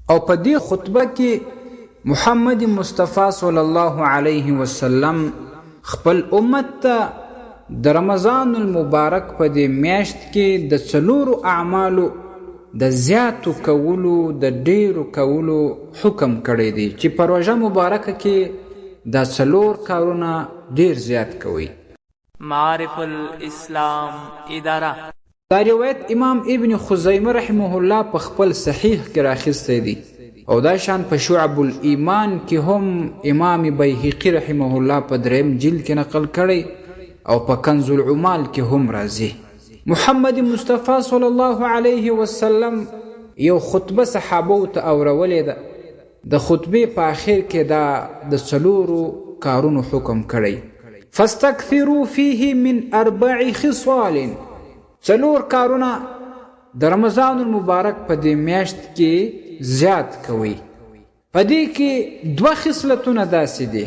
او په دې خطبه کې محمد مصطفی صلی الله علیه وسلم خپل امت ته د رمضان المبارک په دې میاشت کې د 4 اعمالو د زیاتو کولو د ډیرو کولو حکم کړی دی چې په روژه مبارکه کې دا 4 کارونه ډیر زیات کوي. معارف الاسلام اداره دا روایت امام ابن خزیمه رحمه الله په خپل صحیح کې راخستی دی او دا شان په شعب الایمان کې هم امام بیهقی رحمه الله په 3 جلد کې نقل کړی او په کنز العمال کې هم راځي. محمد مصطفی صلی الله علیه وسلم یو خطبه صحابو ته اورولې ده. د خطبه په آخر کې دا د 4 کارونو حکم کړی. فاستكثروا فيه من 4 خصال. 4 کارونه د رمضان المبارک په دې میاشت کې زیات کوي. په دې کې 2 خصلتونه داسې دي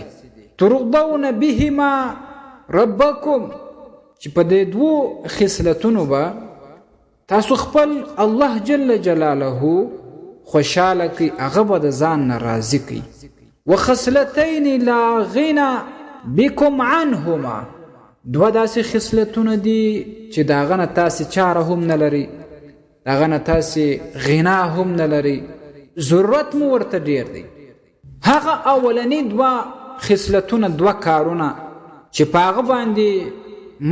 ترضون بهما ربکم چې په دې 2 خصلتونو به تاسو خپل الله جل جلاله خوشاله کوي، هغه به د ځان نه راضي کوي. وخصلتین لا غنى بكم عنهما. 2 داسې خصلتونه دي چې د هغه نه تاسې چاره هم نه لري، د هغه نه تاسې غنا هم نه لري، ضرورت مو ورته ډیر دی. هغه اولنی 2 خصلتونه 2 کارونه چې په هغه باندې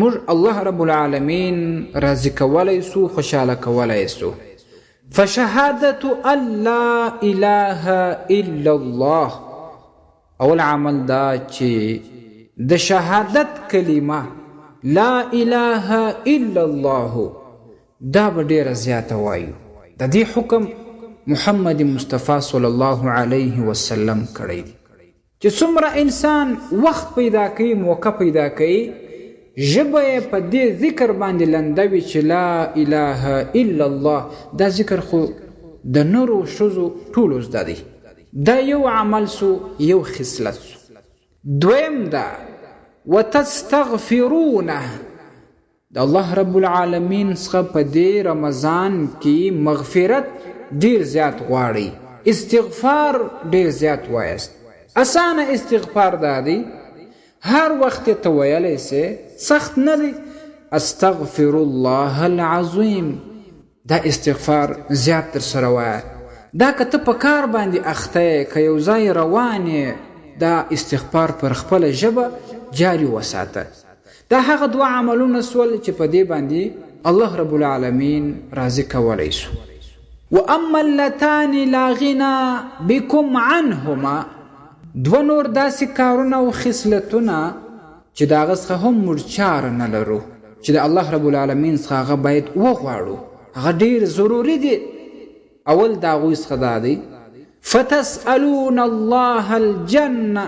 موږ الله رب العالمین راضي کولی سو، خوشحاله کولی سو. فشهادة ان لا اله الا الله. اول عمل دا چې د شهادت کلمه لا اله الا الله دا به ډیره زیاته وایو. د دې حکم محمد مصطفی صلی الله علیه وسلم کړی دی چې څومره انسان وخت پیدا کوي، موقع پیدا کوي، ژبه یې په دې ذکر باندې لنده وي چې لا اله الا الله. دا ذکر خو د نورو ښځو ټولو زده دی. دا یو عمل سو، یو خصلت سو. دویم دا وتستغفرونه. د الله رب العالمین څخه په دې رمضان کې مغفرت ډیر زیات غواړي، استغفار ډیر زیات وایست. اسانه استغفار دا دی، هر وخت ته ویلی سي، سخت نه دی. استغفر الله العظیم. دا استغفار زیات تر سره وایه. دا که ته په کار باندې اخته که یو ځای روانې، دا استغفار پر خپله ژبه جاری وساته. دا هغه 2 عملونه سول چې په دې باندې الله رب العالمین راضي کولی سو. واما اللتان لا غنى بكم عنهما. 2 نور داسې کارونه او خصلتونه چې د هغه څخه هم موږ چاره نه لرو، چې د الله رب العالمین څخه هغه باید وغواړو، هغه ډیر ضروري دي. اول د هغوی څخه دا دی فتسألون الله الجنه.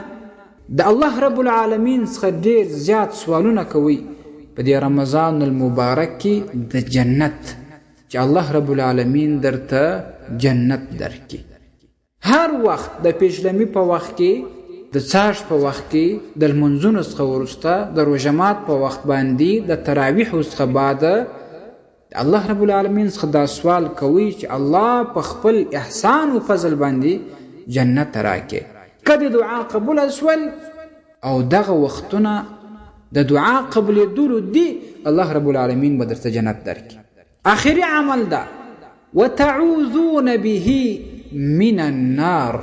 د الله رب العالمین څخه ډیر زیات سوالونه کوي په دې رمضان المبارک کې د جنت، چې الله رب العالمین درته جنت درکړي. هر وخت د پیشلمي په وخت کې، د څاښت په وخت کې، د لمونځونو څخه وروسته، د روژه مات په وخت باندې، د تراویحو څخه بعد الله رب العالمین څخه دا سوال کوي چې الله په خپل احسان او فضل باندې جنت راکړي. کله دعا قبول شول او دغه وختونه د دعا قبولېدلو دي، الله رب العالمین به درته جنت درکړي. آخري عمل دا وتعوذون به من النار.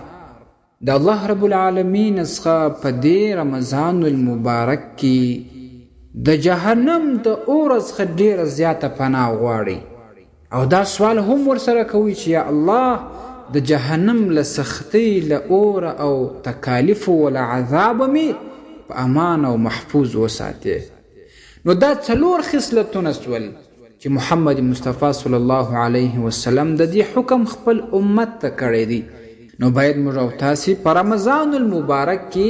د الله رب العالمین څخه په دې رمضان المبارک کې د جهنم د اور څخه ډیره زیاته پناه غواړي، او دا سوال هم ورسره کوي چې یا الله د جهنم له سختۍ، له اور او تکالیف او له عذاب مې په امان او محفوظ وساتې. نو دا 4 خصلتونه سول چې محمد مصطفی صلی الله علیه وسلم د دې حکم خپل امت ته کړی دی. نو باید موږ او تاسې په رمضان المبارک کې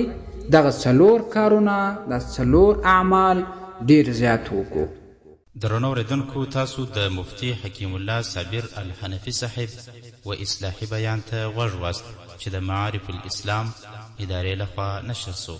دغه 4 کارونه، دا 4 اعمال ډیر زیات وکړو. درنو اوریدونکو، تاسو د مفتي حکیم الله صابر الحنفي صاحب و اصلاحي بیان ته غوږ واست چې د معارف الاسلام ادارې لخوا نشر سو.